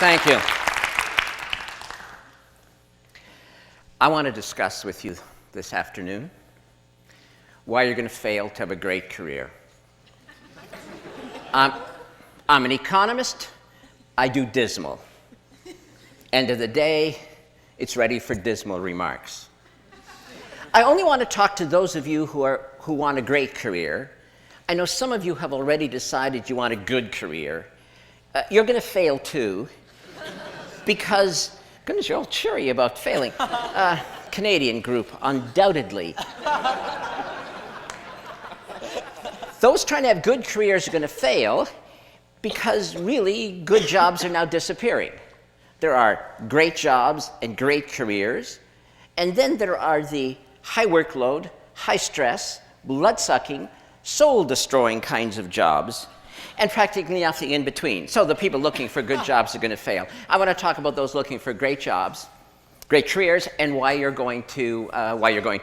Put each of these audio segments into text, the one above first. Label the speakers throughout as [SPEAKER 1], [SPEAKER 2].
[SPEAKER 1] Thank you. I want to discuss with you this afternoon why you're going to fail to have a great career. I'm an economist. I do dismal. End of the day, it's ready for dismal remarks. I only want to talk to those of you who want a great career. I know some of you have already decided you want a good career. You're going to fail too, because, goodness, you're all cheery about failing. Canadian group, undoubtedly. Those trying to have good careers are going to fail because really good jobs are now disappearing. There are great jobs and great careers, and then there are the high workload, high stress, blood-sucking, soul-destroying kinds of jobs, and practically nothing in between. So the people looking for good jobs are going to fail. I want to talk about those looking for great jobs, great careers, and why you're going to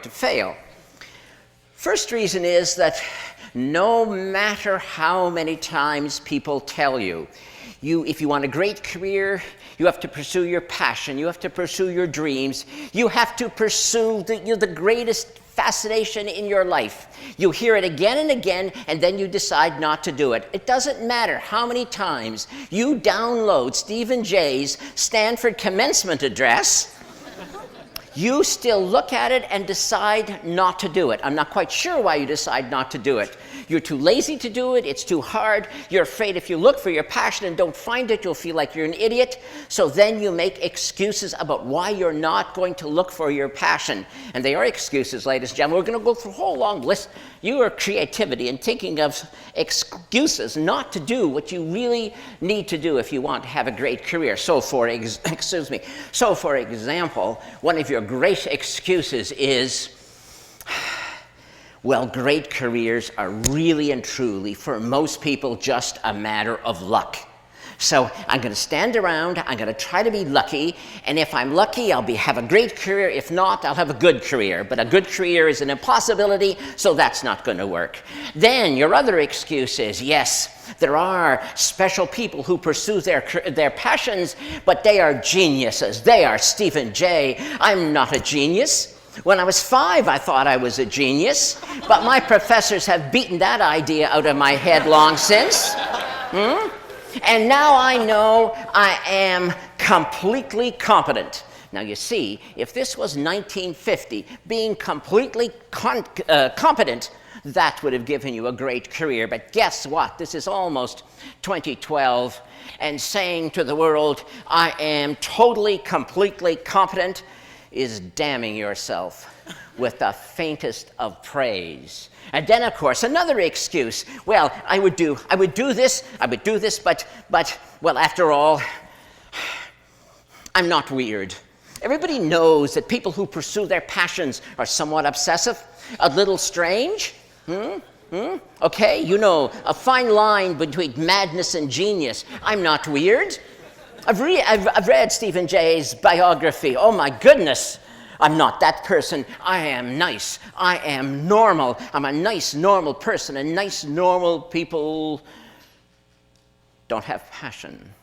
[SPEAKER 1] fail. First reason is that no matter how many times people tell you, if you want a great career, you have to pursue your passion, you have to pursue your dreams, you have to pursue the greatest fascination in your life. You hear it again and again, and then you decide not to do it. It doesn't matter how many times you download Stephen Jay's Stanford commencement address, you still look at it and decide not to do it. I'm not quite sure why you decide not to do it. You're too lazy to do it, it's too hard, you're afraid if you look for your passion and don't find it, you'll feel like you're an idiot. So then you make excuses about why you're not going to look for your passion. And they are excuses, ladies and gentlemen. We're going to go through a whole long list. Your creativity and thinking of excuses not to do what you really need to do if you want to have a great career. So for example, one of your great excuses is, well, great careers are really and truly, for most people, just a matter of luck. So I'm going to stand around, I'm going to try to be lucky, and if I'm lucky, I'll have a great career. If not, I'll have a good career. But a good career is an impossibility, so that's not going to work. Then your other excuse is, yes, there are special people who pursue their passions, but they are geniuses. They are Stephen Jay. I'm not a genius. When I was 5, I thought I was a genius, but my professors have beaten that idea out of my head long since. And now I know I am completely competent. Now you see, if this was 1950, being completely competent, that would have given you a great career. But guess what? This is almost 2012, and saying to the world, I am totally, completely competent, is damning yourself with the faintest of praise. And then, of course, another excuse. Well, I would do this, but, well, after all, I'm not weird. Everybody knows that people who pursue their passions are somewhat obsessive, a little strange. Okay, you know, a fine line between madness and genius. I'm not weird. I've read Stephen Jay's biography. Oh my goodness, I'm not that person. I am nice. I am normal. I'm a nice, normal person, and nice, normal people don't have passion.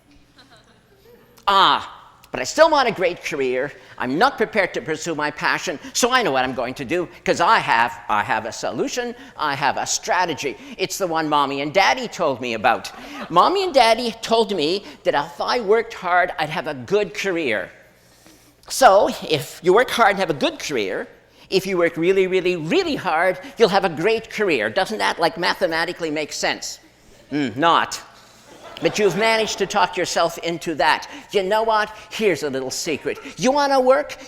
[SPEAKER 1] But I still want a great career. I'm not prepared to pursue my passion, so I know what I'm going to do, because I have a solution, I have a strategy. It's the one Mommy and Daddy told me about. Mommy and Daddy told me that if I worked hard, I'd have a good career. So if you work hard and have a good career, if you work really, really, really hard, you'll have a great career. Doesn't that, like, mathematically make sense? Not. But you've managed to talk yourself into that. You know what? Here's a little secret. You want to work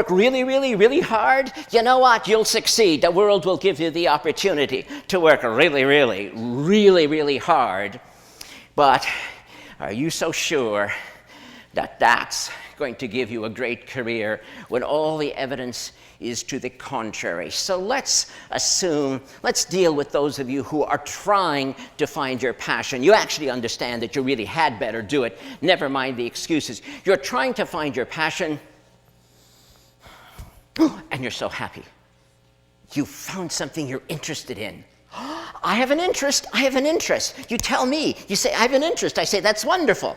[SPEAKER 1] really, really, really hard? You know what? You'll succeed. The world will give you the opportunity to work really, really, really, really hard. But are you so sure that that's going to give you a great career when all the evidence is to the contrary? So let's deal with those of you who are trying to find your passion. You actually understand that you really had better do it. Never mind the excuses. You're trying to find your passion, and you're so happy. You found something you're interested in. I have an interest. You tell me. You say, I have an interest. I say, that's wonderful.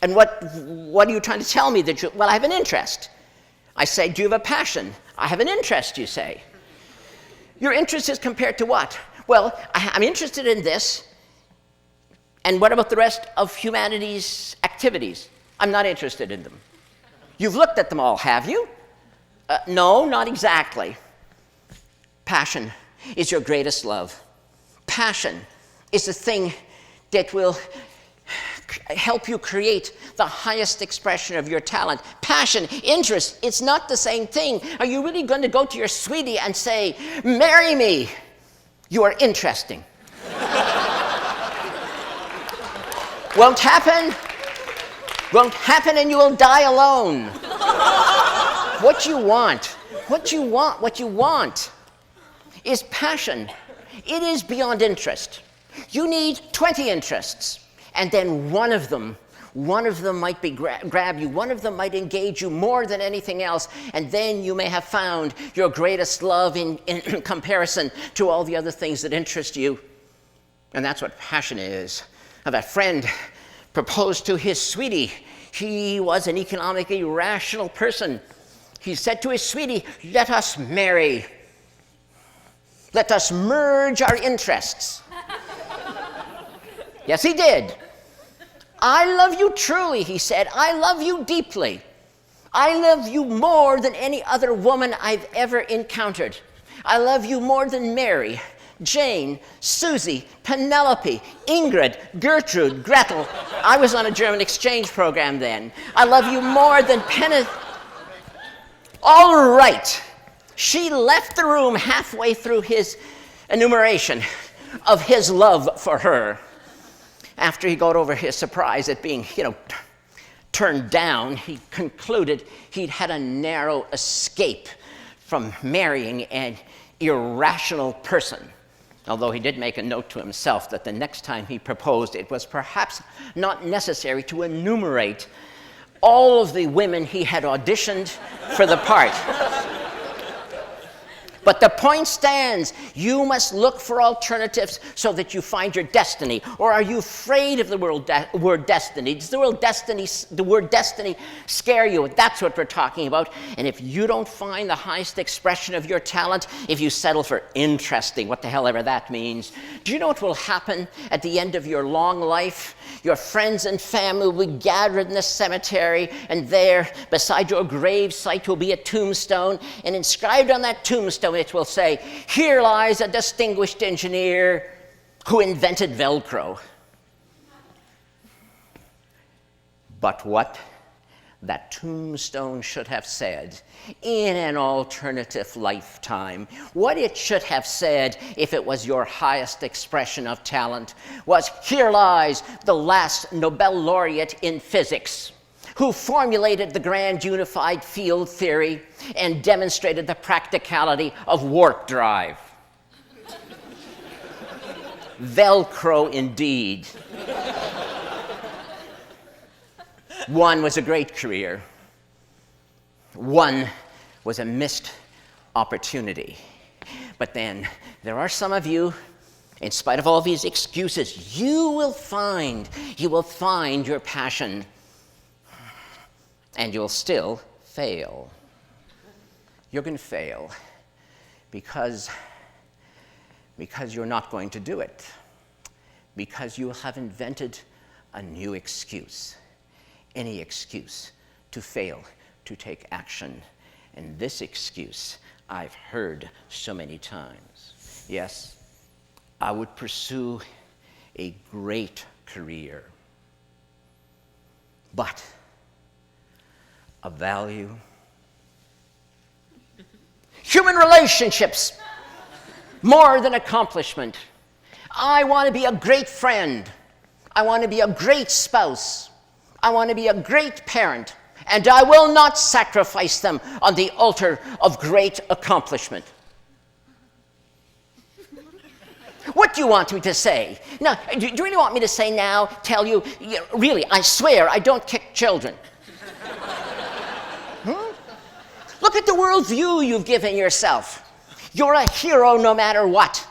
[SPEAKER 1] And what are you trying to tell me? Well, I have an interest. I say, do you have a passion? I have an interest, you say. Your interest is compared to what? Well, I'm interested in this. And what about the rest of humanity's activities? I'm not interested in them. You've looked at them all, have you? No, not exactly. Passion is your greatest love. Passion is the thing that will help you create the highest expression of your talent. Passion, interest, it's not the same thing. Are you really going to go to your sweetie and say, marry me? You are interesting. Won't happen. Won't happen, and you will die alone. What you want is passion. It is beyond interest. You need 20 interests, and then one of them might be grab you, one of them might engage you more than anything else, and then you may have found your greatest love in comparison to all the other things that interest you. And that's what passion is. Now, that friend proposed to his sweetie. He was an economically rational person. He said to his sweetie, let us marry. Let us merge our interests. Yes, he did. I love you truly, he said. I love you deeply. I love you more than any other woman I've ever encountered. I love you more than Mary, Jane, Susie, Penelope, Ingrid, Gertrude, Gretel. I was on a German exchange program then. I love you more than All right. She left the room halfway through his enumeration of his love for her. After he got over his surprise at being, turned down, he concluded he'd had a narrow escape from marrying an irrational person. Although he did make a note to himself that the next time he proposed, it was perhaps not necessary to enumerate all of the women he had auditioned for the part. But the point stands. You must look for alternatives so that you find your destiny. Or are you afraid of the word destiny? Does the word destiny scare you? That's what we're talking about. And if you don't find the highest expression of your talent, if you settle for interesting, what the hell ever that means, do you know what will happen at the end of your long life? Your friends and family will be gathered in the cemetery, and there, beside your grave site, will be a tombstone, and inscribed on that tombstone it will say, "Here lies a distinguished engineer who invented Velcro." But what that tombstone should have said in an alternative lifetime, what it should have said if it was your highest expression of talent, was, "Here lies the last Nobel laureate in physics, who formulated the grand unified field theory and demonstrated the practicality of warp drive." Velcro indeed. One was a great career. One was a missed opportunity. But then there are some of you, in spite of all these excuses, you will find your passion, and you'll still fail. You're going to fail because you're not going to do it, because you have invented a new excuse. Any excuse to fail to take action. And this excuse I've heard so many times. Yes, I would pursue a great career, but of value. Human relationships, more than accomplishment. I want to be a great friend. I want to be a great spouse. I want to be a great parent, and I will not sacrifice them on the altar of great accomplishment. What do you want me to say? Now, do you really want me to say now, tell you, really, I swear I don't kick children? Look at the worldview you've given yourself. You're a hero no matter what.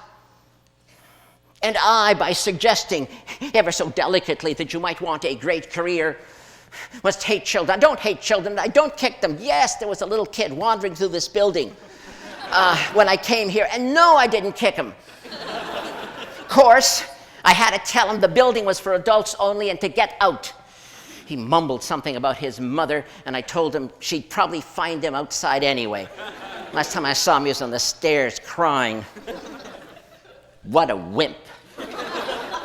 [SPEAKER 1] And I, by suggesting ever so delicately that you might want a great career, must hate children. I don't hate children. I don't kick them. Yes, there was a little kid wandering through this building when I came here, and no, I didn't kick him. Of course, I had to tell him the building was for adults only and to get out. He mumbled something about his mother, and I told him she'd probably find him outside anyway. Last time I saw him, he was on the stairs crying. What a wimp.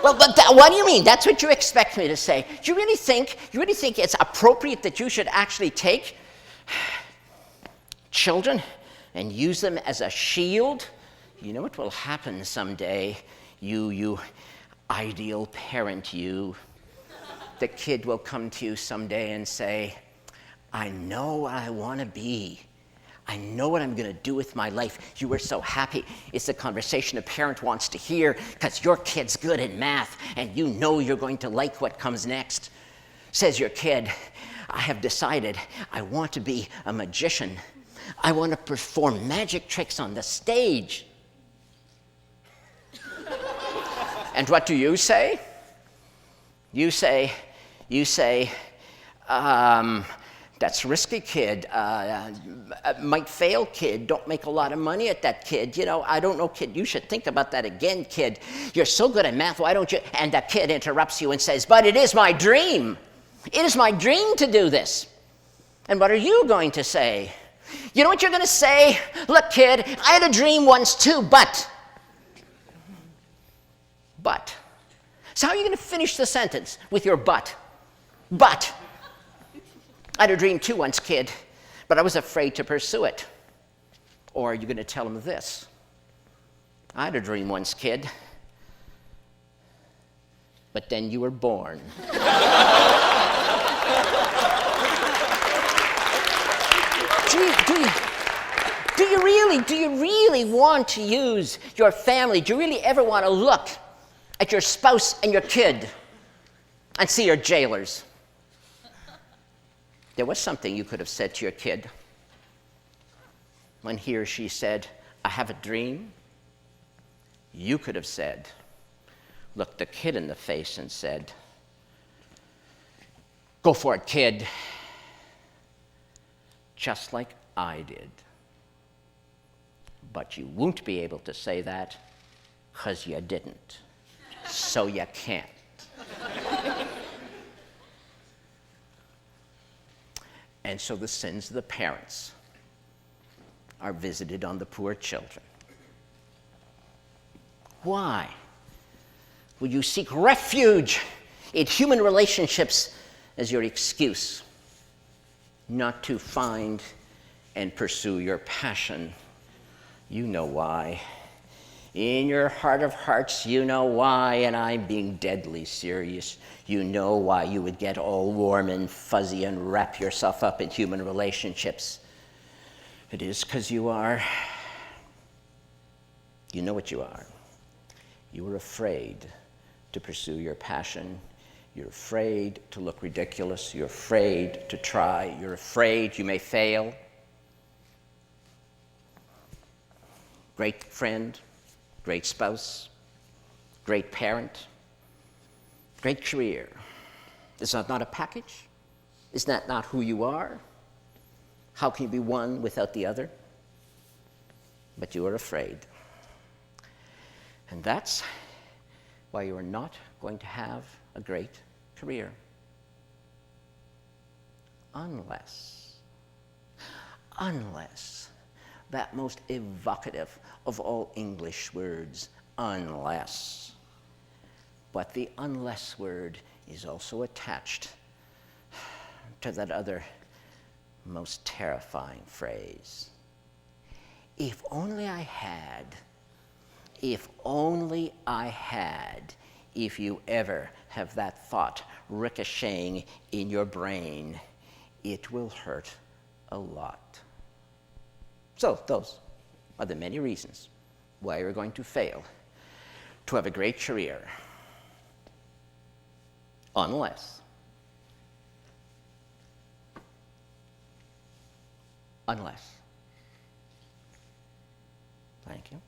[SPEAKER 1] Well, but what do you mean? That's what you expect me to say. Do you really think it's appropriate that you should actually take children and use them as a shield? You know what will happen someday, you ideal parent, you. The kid will come to you someday and say, I know what I want to be. I know what I'm going to do with my life. You were so happy. It's the conversation a parent wants to hear because your kid's good in math and you know you're going to like what comes next. Says your kid, I have decided I want to be a magician. I want to perform magic tricks on the stage. And what do you say? You say, that's risky, kid. Might fail, kid. Don't make a lot of money at that, kid. You know, I don't know, kid. You should think about that again, kid. You're so good at math. Why don't you? And the kid interrupts you and says, but it is my dream. It is my dream to do this. And what are you going to say? You know what you're going to say? Look, kid, I had a dream once too, but. So how are you going to finish the sentence with your but? But. I had a dream too once, kid, but I was afraid to pursue it. Or are you going to tell him this? I had a dream once, kid, but then you were born. Do you really want to use your family? Do you really ever want to look at your spouse and your kid and see your jailers? There was something you could have said to your kid when he or she said, I have a dream. You could have said, looked the kid in the face and said, go for it, kid. Just like I did. But you won't be able to say that because you didn't. So you can't. And so the sins of the parents are visited on the poor children. Why would you seek refuge in human relationships as your excuse not to find and pursue your passion? You know why. In your heart of hearts, you know why, and I'm being deadly serious. You know why you would get all warm and fuzzy and wrap yourself up in human relationships. It is because you are. You know what you are. You are afraid to pursue your passion. You're afraid to look ridiculous. You're afraid to try. You're afraid you may fail. Great friend. Great spouse, great parent, great career. Is that not a package? Is that not who you are? How can you be one without the other? But you are afraid. And that's why you are not going to have a great career. Unless that most evocative of all English words, unless. But the unless word is also attached to that other most terrifying phrase. If only I had, if only I had, if you ever have that thought ricocheting in your brain, it will hurt a lot. So those are the many reasons why you're going to fail to have a great career, unless Thank you.